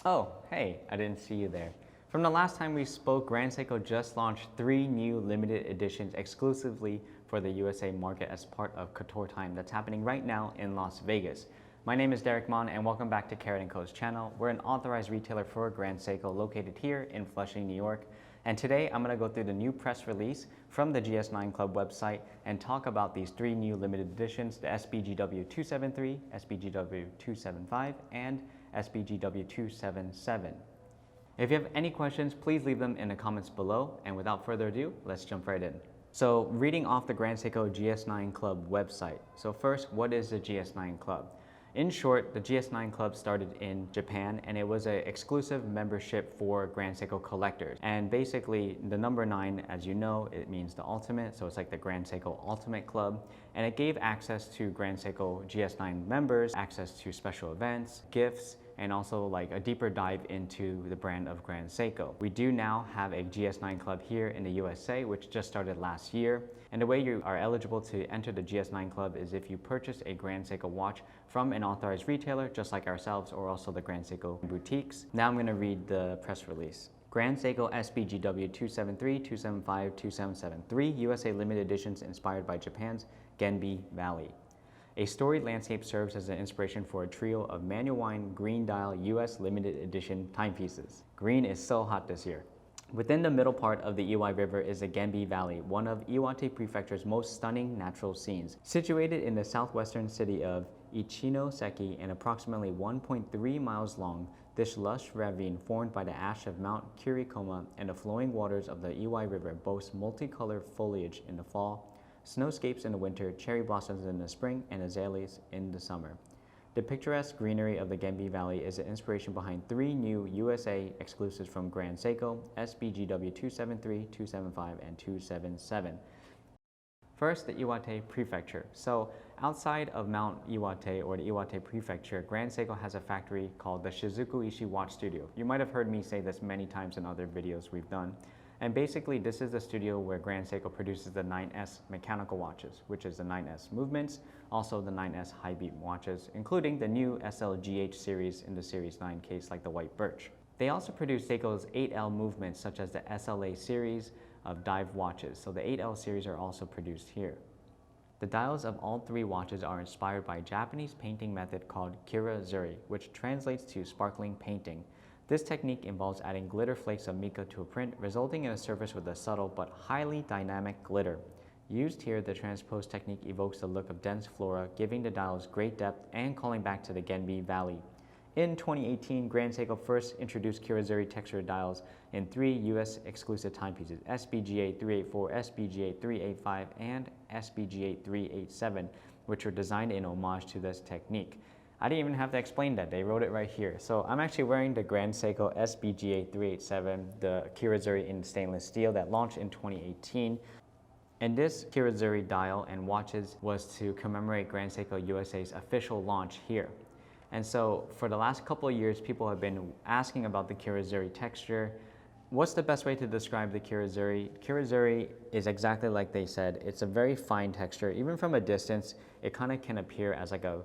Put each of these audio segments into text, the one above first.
Oh, hey, I didn't see you there. From the last time we spoke, Grand Seiko just launched 3 new limited editions exclusively for the USA market as part of Couture Time that's happening right now in Las Vegas. My name is Derek Mon and welcome back to Carrot & Co.'s channel. We're an authorized retailer for Grand Seiko located here in Flushing, New York. And today I'm going to go through the new press release from the GS9 Club website and talk about these 3 new limited editions, the SBGW273, SBGW275, and SBGW277. If you have any questions, please leave them in the comments below. And without further ado, let's jump right in. So reading off the Grand Seiko GS9 Club website. So first, what is the GS9 Club? In short, the GS9 Club started in Japan and it was an exclusive membership for Grand Seiko collectors. And basically the number 9, as you know, it means the ultimate. So it's like the Grand Seiko Ultimate Club. And it gave access to Grand Seiko GS9 members, access to special events, gifts, and also like a deeper dive into the brand of Grand Seiko. We do now have a GS9 Club here in the USA, which just started last year. And the way you are eligible to enter the GS9 Club is if you purchase a Grand Seiko watch from an authorized retailer, just like ourselves, or also the Grand Seiko boutiques. Now I'm going to read the press release. Grand Seiko SBGW273, 275, 277, 3 USA limited editions inspired by Japan's Genbi Valley. A storied landscape serves as an inspiration for a trio of manual green dial US limited edition timepieces. Green is so hot this year. Within the middle part of the Iwai River is the Genbi Valley, one of Iwata Prefecture's most stunning natural scenes. Situated in the southwestern city of Ichinoseki and approximately 1.3 miles long, this lush ravine formed by the ash of Mount Kirikoma and the flowing waters of the Iwai River boasts multicolored foliage in the fall, snowscapes in the winter, cherry blossoms in the spring, and azaleas in the summer. The picturesque greenery of the Genbi Valley is the inspiration behind 3 new USA exclusives from Grand Seiko, SBGW273, 275, and 277. First, the Iwata Prefecture. So outside of Mount Iwate or the Iwata Prefecture, Grand Seiko has a factory called the Shizukuishi Watch Studio. You might have heard me say this many times in other videos we've done. And basically, this is the studio where Grand Seiko produces the 9S mechanical watches, which is the 9S movements, also the 9S high beat watches, including the new SLGH series in the Series 9 case like the white birch. They also produce Seiko's 8L movements, such as the SLA series of dive watches. So the 8L series are also produced here. The dials of all 3 watches are inspired by a Japanese painting method called Kirazuri, which translates to sparkling painting. This technique involves adding glitter flakes of mica to a print, resulting in a surface with a subtle but highly dynamic glitter. Used here, the transpose technique evokes the look of dense flora, giving the dials great depth and calling back to the Genbi Valley. In 2018, Grand Seiko first introduced Kirazuri texture dials in 3 US exclusive timepieces, SBGA384, SBGA385, and SBGA387, which were designed in homage to this technique. I didn't even have to explain that, they wrote it right here. So I'm actually wearing the Grand Seiko SBGA387, the Kirazuri in stainless steel that launched in 2018. And this Kirazuri dial and watches was to commemorate Grand Seiko USA's official launch here. And so for the last couple of years, people have been asking about the Kirazuri texture. What's the best way to describe the Kirazuri? Kirazuri is exactly like they said. It's a very fine texture. Even from a distance, it kind of can appear as like a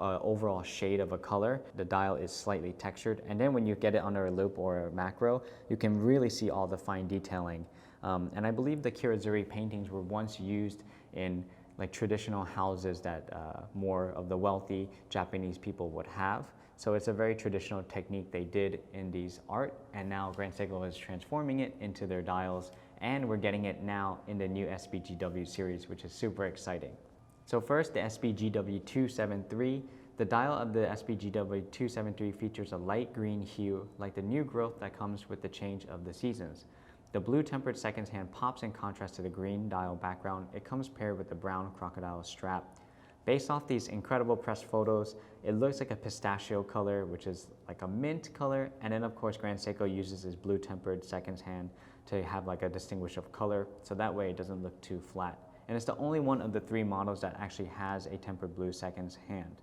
overall shade of a color. The dial is slightly textured, and then when you get it under a loop or a macro, you can really see all the fine detailing. And I believe the Kirazuri paintings were once used in like traditional houses that more of the wealthy Japanese people would have. So it's a very traditional technique they did in these art, and now Grand Seiko is transforming it into their dials, and we're getting it now in the new SBGW series, which is super exciting. So first, the SBGW273. The dial of the SBGW273 features a light green hue like the new growth that comes with the change of the seasons. The blue tempered seconds hand pops in contrast to the green dial background. It comes paired with the brown crocodile strap. Based off these incredible press photos, it looks like a pistachio color, which is like a mint color. And then of course, Grand Seiko uses this blue tempered seconds hand to have like a distinguish of color. So that way it doesn't look too flat. And it's the only one of the 3 models that actually has a tempered blue seconds hand.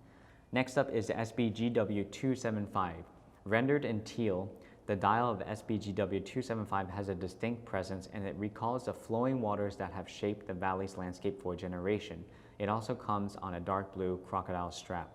Next up is the SBGW275. Rendered in teal, the dial of the SBGW275 has a distinct presence, and it recalls the flowing waters that have shaped the valley's landscape for a generation. It also comes on a dark blue crocodile strap.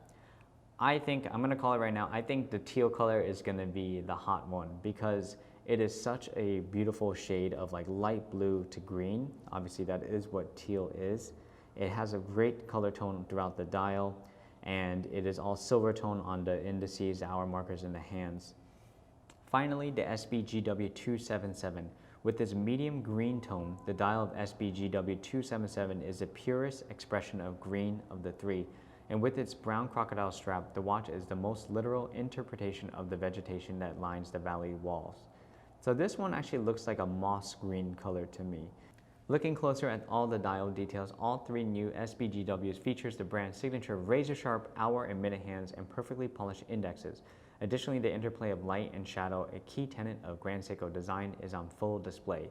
I think, I'm gonna call it right now, I think the teal color is gonna be the hot one because it is such a beautiful shade of like light blue to green. Obviously that is what teal is. It has a great color tone throughout the dial, and it is all silver tone on the indices, the hour markers, and the hands. Finally, the SBGW277. With its medium green tone, the dial of SBGW277 is the purest expression of green of the three, and with its brown crocodile strap, the watch is the most literal interpretation of the vegetation that lines the valley walls. So this one actually looks like a moss green color to me. Looking closer at all the dial details, all three new SBGWs features the brand's signature razor-sharp hour and minute hands and perfectly polished indexes. Additionally, the interplay of light and shadow, a key tenet of Grand Seiko design, is on full display.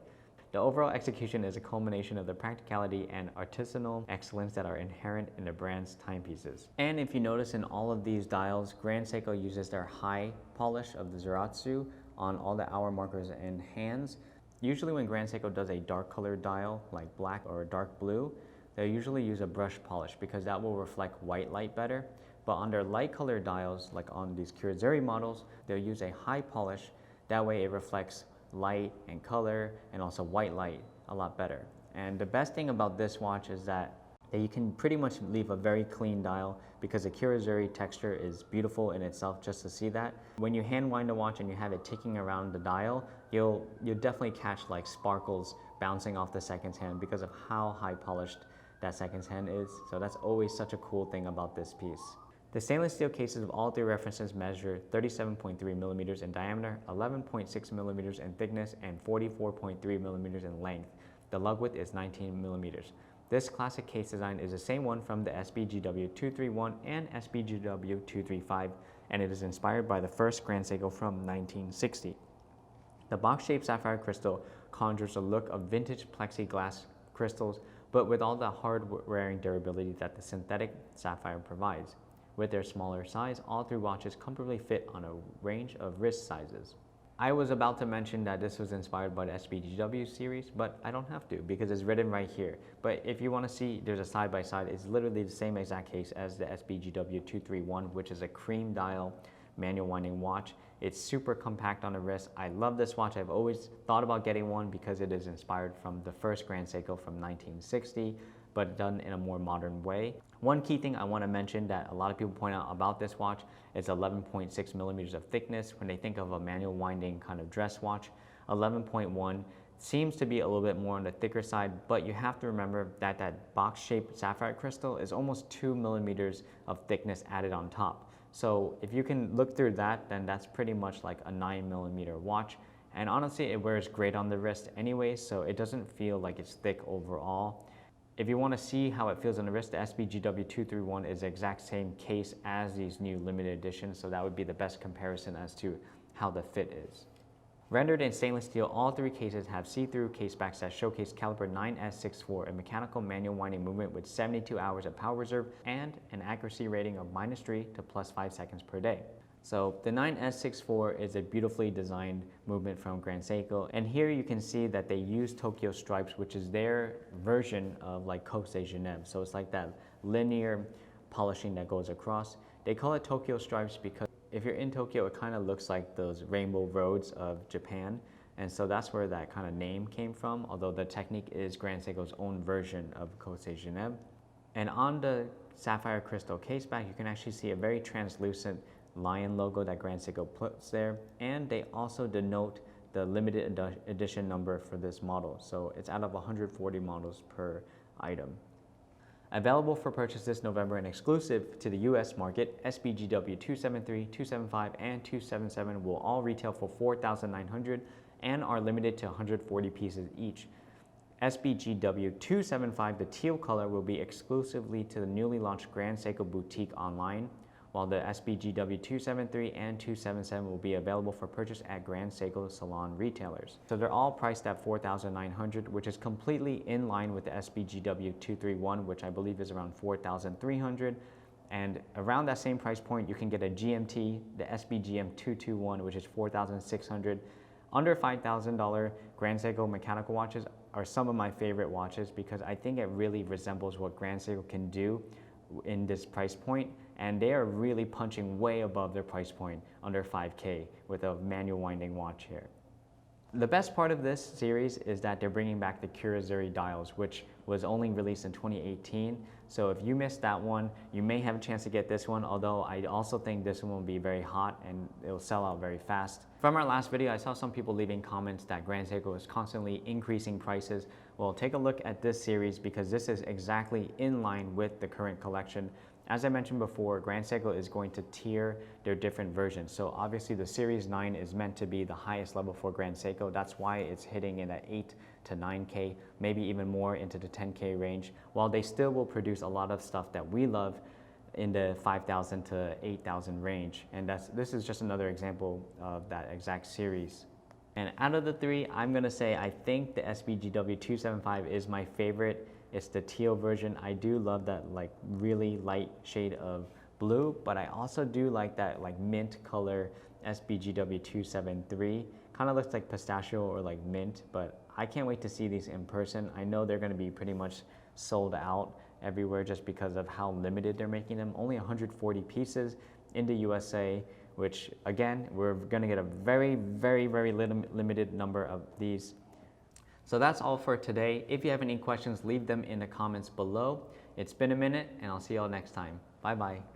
The overall execution is a culmination of the practicality and artisanal excellence that are inherent in the brand's timepieces. And if you notice in all of these dials, Grand Seiko uses their high polish of the Zaratsu on all the hour markers and hands. Usually when Grand Seiko does a dark colored dial, like black or dark blue, they'll usually use a brush polish because that will reflect white light better. But on their light colored dials, like on these Kirazuri models, they'll use a high polish. That way it reflects light and color and also white light a lot better. And the best thing about this watch is that you can pretty much leave a very clean dial because the Kirazuri texture is beautiful in itself just to see that. When you hand wind the watch and you have it ticking around the dial, you'll definitely catch like sparkles bouncing off the seconds hand because of how high polished that seconds hand is. So that's always such a cool thing about this piece. The stainless steel cases of all three references measure 37.3 millimeters in diameter, 11.6 millimeters in thickness, and 44.3 millimeters in length. The lug width is 19 millimeters. This classic case design is the same one from the SBGW231 and SBGW235, and it is inspired by the first Grand Seiko from 1960. The box-shaped sapphire crystal conjures a look of vintage plexiglass crystals, but with all the hard-wearing durability that the synthetic sapphire provides. With their smaller size, all three watches comfortably fit on a range of wrist sizes. I was about to mention that this was inspired by the SBGW series, but I don't have to because it's written right here. But if you want to see, there's a side-by-side. It's literally the same exact case as the SBGW231, which is a cream dial manual winding watch. It's super compact on the wrist. I love this watch. I've always thought about getting one because it is inspired from the first Grand Seiko from 1960, but done in a more modern way. One key thing I want to mention that a lot of people point out about this watch is 11.6 millimeters of thickness. When they think of a manual winding kind of dress watch, 11.1 seems to be a little bit more on the thicker side, but you have to remember that that box-shaped sapphire crystal is almost 2 millimeters of thickness added on top. So if you can look through that, then that's pretty much like a 9 millimeter watch. And honestly, it wears great on the wrist anyway, so it doesn't feel like it's thick overall. If you want to see how it feels on the wrist, the SBGW231 is the exact same case as these new limited editions, so that would be the best comparison as to how the fit is. Rendered in stainless steel, all three cases have see-through casebacks that showcase caliber 9S64, a mechanical manual winding movement with 72 hours of power reserve and an accuracy rating of -3 to +5 seconds per day. So the 9S64 is a beautifully designed movement from Grand Seiko, and here you can see that they use Tokyo stripes, which is their version of like Caseback. So it's like that linear polishing that goes across. They call it Tokyo stripes because if you're in Tokyo, it kind of looks like those rainbow roads of Japan, and so that's where that kind of name came from, although the technique is Grand Seiko's own version of Caseback. And on the sapphire crystal caseback, you can actually see a very translucent lion logo that Grand Seiko puts there, and they also denote the limited edition number for this model. So it's out of 140 models per item. Available for purchase this November and exclusive to the US market, SBGW273, 275, and 277 will all retail for $4,900 and are limited to 140 pieces each. SBGW275, the teal color, will be exclusively to the newly launched Grand Seiko Boutique online, while the SBGW273 and 277 will be available for purchase at Grand Seiko Salon retailers. So they're all priced at $4,900, which is completely in line with the SBGW231, which I believe is around $4,300. And around that same price point, you can get a GMT, the SBGM221, which is $4,600. Under $5,000 Grand Seiko mechanical watches are some of my favorite watches because I think it really resembles what Grand Seiko can do in this price point. and they are really punching way above their price point, under 5K, with a manual winding watch here. The best part of this series is that they're bringing back the Kirazuri dials, which was only released in 2018. So if you missed that one, you may have a chance to get this one, although I also think this one will be very hot and it'll sell out very fast. From our last video, I saw some people leaving comments that Grand Seiko is constantly increasing prices. Well, take a look at this series because this is exactly in line with the current collection. As I mentioned before, Grand Seiko is going to tier their different versions. So obviously the Series 9 is meant to be the highest level for Grand Seiko. That's why it's hitting in at 8 to 9K, maybe even more into the 10K range, while they still will produce a lot of stuff that we love in the 5,000 to 8,000 range. And this is just another example of that exact series. And out of the three, I'm gonna say I think the SBGW275 is my favorite. It's the teal version. I do love that like really light shade of blue, but I also do like that like mint color SBGW273. Kind of looks like pistachio or like mint, but I can't wait to see these in person. I know they're gonna be pretty much sold out everywhere just because of how limited they're making them. Only 140 pieces in the USA, which again, we're gonna get a very, very, very limited number of these. So that's all for today. If you have any questions, leave them in the comments below. It's been a minute and I'll see y'all next time. Bye bye.